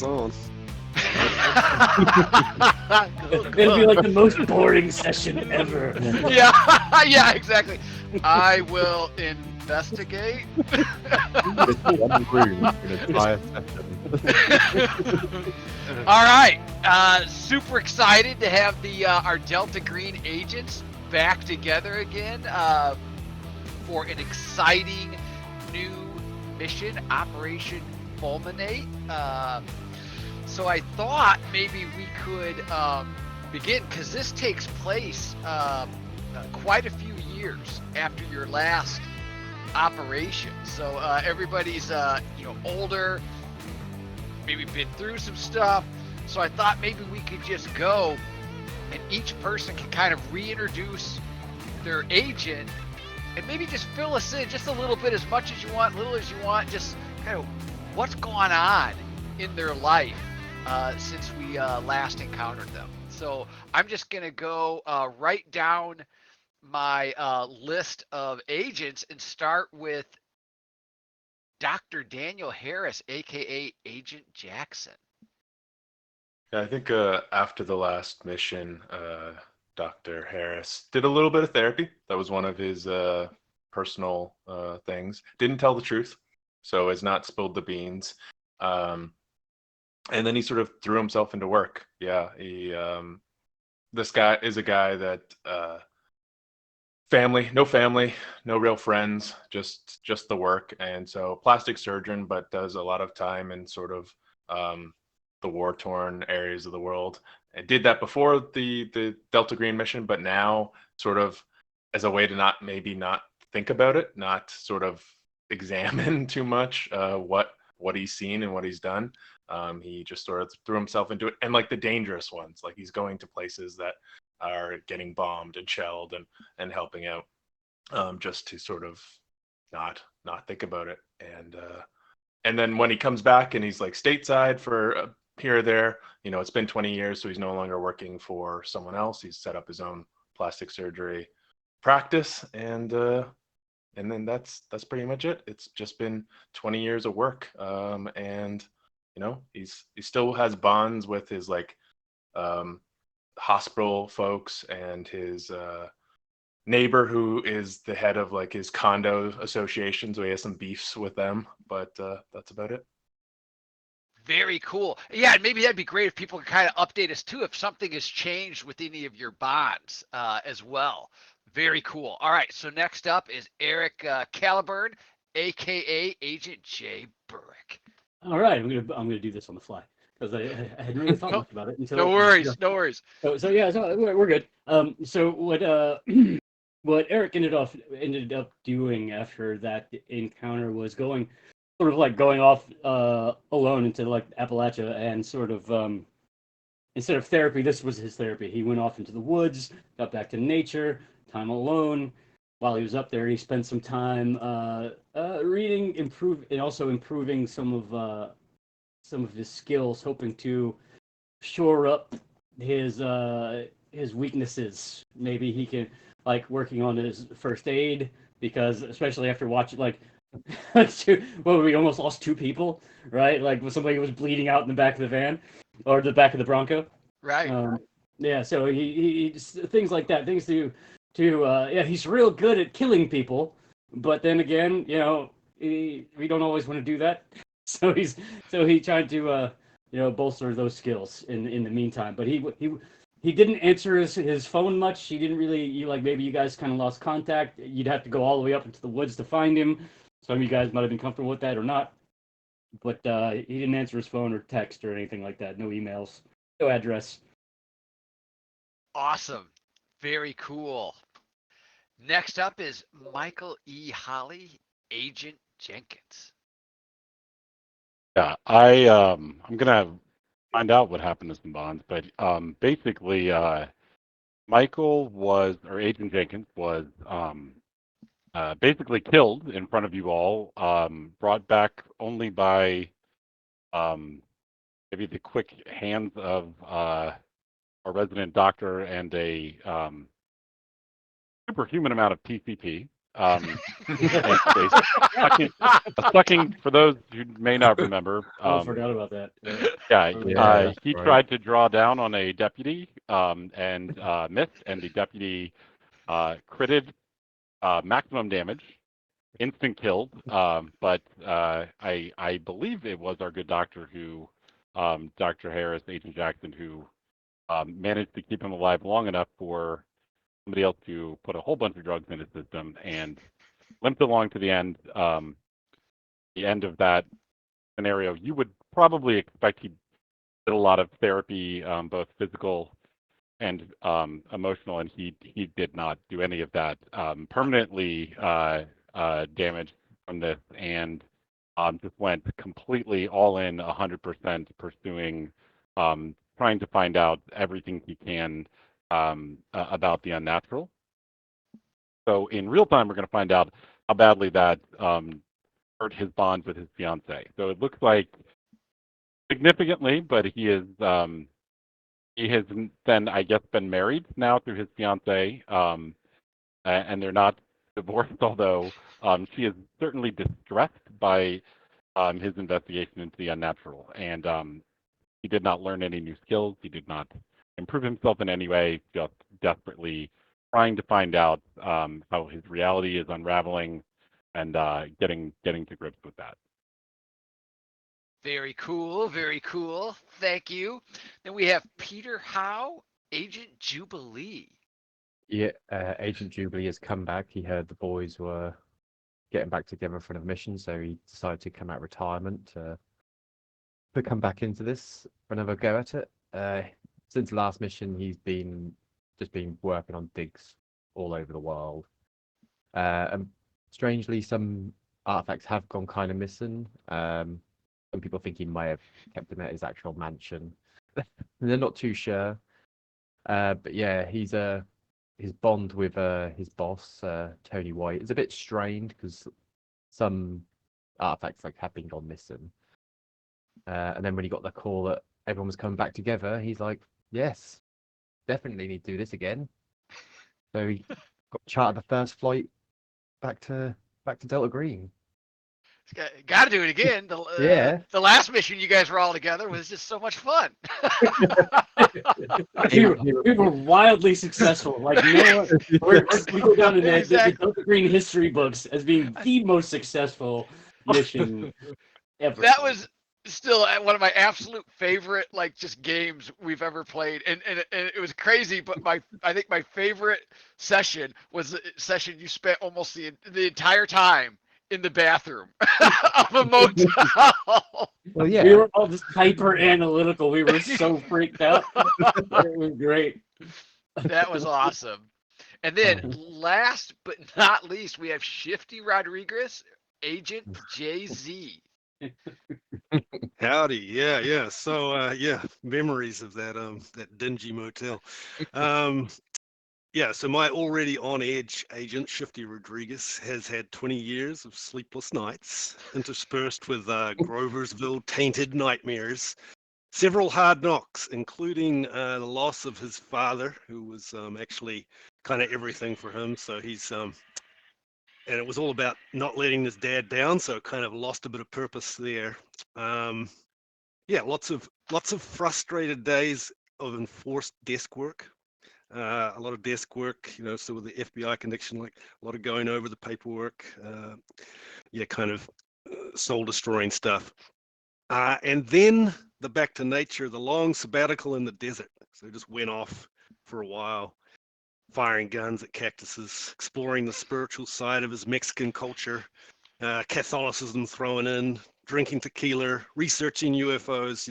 Blinders on. It'll be like the most boring session ever. Yeah, yeah, exactly. I will investigate. It's 1 room in a entire session. All right, super excited to have the our Delta Green agents back together again for an exciting new mission, Operation Fulminate. So I thought maybe we could begin, because this takes place quite a few years after your last operation. So everybody's older, maybe been through some stuff. So I thought maybe we could just go and each person can kind of reintroduce their agent and maybe just fill us in just a little bit, as much as you want, little as you want, just kind of what's going on in their life since we last encountered them. So I'm just going to go write down my list of agents and start with Dr. Daniel Harris, aka Agent Jackson. Yeah, I think after the last mission, Dr. Harris did a little bit of therapy. That was one of his personal things. Didn't tell the truth, so has not spilled the beans. And then he sort of threw himself into work. Yeah, this guy is a guy that family, no real friends, just the work. And so plastic surgeon, but does a lot of time in sort of the war-torn areas of the world. I did that before the Delta Green mission, but now sort of as a way to not think about it, not sort of examine too much what he's seen and what he's done. He just sort of threw himself into it, and like the dangerous ones, like he's going to places that are getting bombed and shelled and helping out, just to sort of not think about it. And then when he comes back and he's like stateside for here or there, it's been 20 years, so he's no longer working for someone else. He's set up his own plastic surgery practice, and then that's pretty much it. It's just been 20 years of work, and he still has bonds with his hospital folks and his neighbor, who is the head of like his condo association, so he has some beefs with them, but that's about it. Very cool. Yeah, and maybe that'd be great if people could kind of update us too, if something has changed with any of your bonds as well. Very cool. All right, so next up is Eric Caliburn, aka Agent J. Burrick. All right, I'm gonna do this on the fly because I hadn't really thought much about it until. No worries, no worries. So we're good. So what what Eric ended up doing after that encounter was going off alone into like Appalachia, and sort of instead of therapy, this was his therapy. He went off into the woods, got back to nature, time alone. While he was up there, he spent some time reading, improving some of his skills, hoping to shore up his weaknesses. Maybe he can, like, working on his first aid, because especially after watching we almost lost 2 people, right? Like when somebody was bleeding out in the back of the van or the back of the Bronco. Right. Yeah. So he things like that, things to he's real good at killing people, but then again, we don't always want to do that. So he tried to bolster those skills in the meantime. But he didn't answer his phone much. He didn't really, maybe you guys kind of lost contact. You'd have to go all the way up into the woods to find him. Some of you guys might have been comfortable with that or not. But he didn't answer his phone or text or anything like that. No emails, no address. Awesome. Very cool. Next up is Michael E. Holly, Agent Jenkins. Yeah, I'm gonna find out what happened to some bonds, but basically, Agent Jenkins was basically killed in front of you all, brought back only by maybe the quick hands of a resident doctor and a superhuman amount of PCP. A sucking, for those who may not remember. I forgot about that. Yeah, he right. tried to draw down on a deputy and missed, and the deputy critted maximum damage, instant killed. But I believe it was our good doctor who, Dr. Harris, Agent Jackson, who managed to keep him alive long enough for somebody else to put a whole bunch of drugs in his system and limped along to the end. The end of that scenario, you would probably expect he did a lot of therapy, both physical and emotional, and he did not do any of that. Permanently damaged from this, and just went completely all in, 100% pursuing, trying to find out everything he can about the unnatural. So in real time, we're going to find out how badly that hurt his bond with his fiance. So it looks like significantly, but he has then, I guess, been married now to his fiance, and they're not divorced, although she is certainly distressed by his investigation into the unnatural. And he did not learn any new skills. He did not improve himself in any way, just desperately trying to find out how his reality is unraveling and getting to grips with that. Very cool, very cool. Thank you. Then we have Peter Howe, Agent Jubilee. Yeah, Agent Jubilee has come back. He heard the boys were getting back together for an mission, so he decided to come out of retirement to come back into this for another go at it. Since the last mission, he's been working on digs all over the world. And strangely, some artifacts have gone kind of missing. Some people think he may have kept them at his actual mansion. They're not too sure. But yeah, his bond with his boss, Tony White, is a bit strained because some artifacts have been gone missing. And then when he got the call that everyone was coming back together, he's like, "Yes, definitely need to do this again." So he chartered the first flight back to Delta Green. Got to do it again. Yeah. The last mission you guys were all together was just so much fun. we were wildly successful. Like we go down in the Delta Green history books as being the most successful mission ever. That was still one of my absolute favorite just games we've ever played, and it was crazy. But I think my favorite session was the session you spent almost the entire time in the bathroom of a motel. Well, yeah. We were all just hyper analytical. We were so freaked out. It was great. That was awesome. And then last but not least, we have Shifty Rodriguez, Agent JZ. Howdy, yeah. So, memories of that dingy motel. Yeah, so my already on edge agent, Shifty Rodriguez, has had 20 years of sleepless nights, interspersed with Groversville tainted nightmares, several hard knocks, including the loss of his father, who was actually kind of everything for him. So he's and it was all about not letting his dad down, so kind of lost a bit of purpose there. Yeah, lots of frustrated days of enforced desk work. A lot of desk work, so with the FBI connection, like a lot of going over the paperwork, kind of soul destroying stuff. And then the back to nature, the long sabbatical in the desert. So just went off for a while, firing guns at cactuses, exploring the spiritual side of his Mexican culture, Catholicism thrown in, drinking tequila, researching UFOs,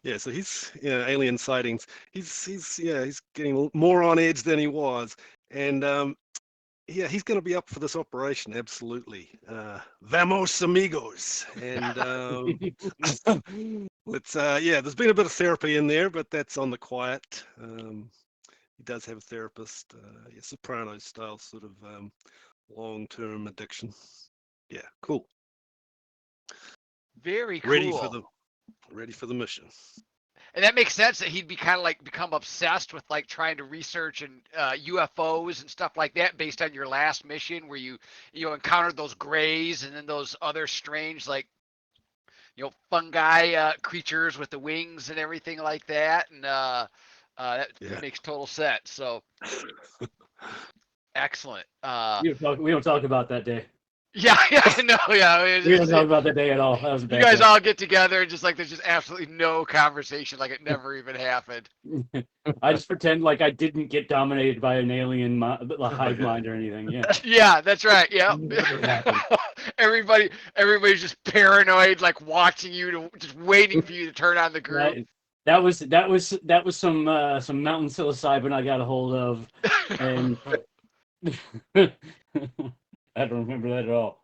Yeah, so he's alien sightings. He's getting more on edge than he was, and he's going to be up for this operation absolutely. Vamos amigos, and let's there's been a bit of therapy in there, but that's on the quiet. He does have a therapist, Sopranos style sort of long-term addiction. Yeah, cool. Very cool. Ready for the mission. And that makes sense that he'd be kind of like become obsessed with like trying to research and UFOs and stuff like that based on your last mission where you encountered those grays and then those other strange like fungi creatures with the wings and everything like that. And that makes total sense. So excellent. We don't talk about that day. Yeah, no, yeah. We don't talk about that day at all. That was a You bad guys day. all get together and just like there's just absolutely no conversation, like it never even happened. I just pretend like I didn't get dominated by an alien hive mind or anything. Yeah. Yeah, that's right. Yeah. Never happened. Everybody's just paranoid, like watching you, just waiting for you to turn on the group. That was some mountain psilocybin I got a hold of, and I don't remember that at all.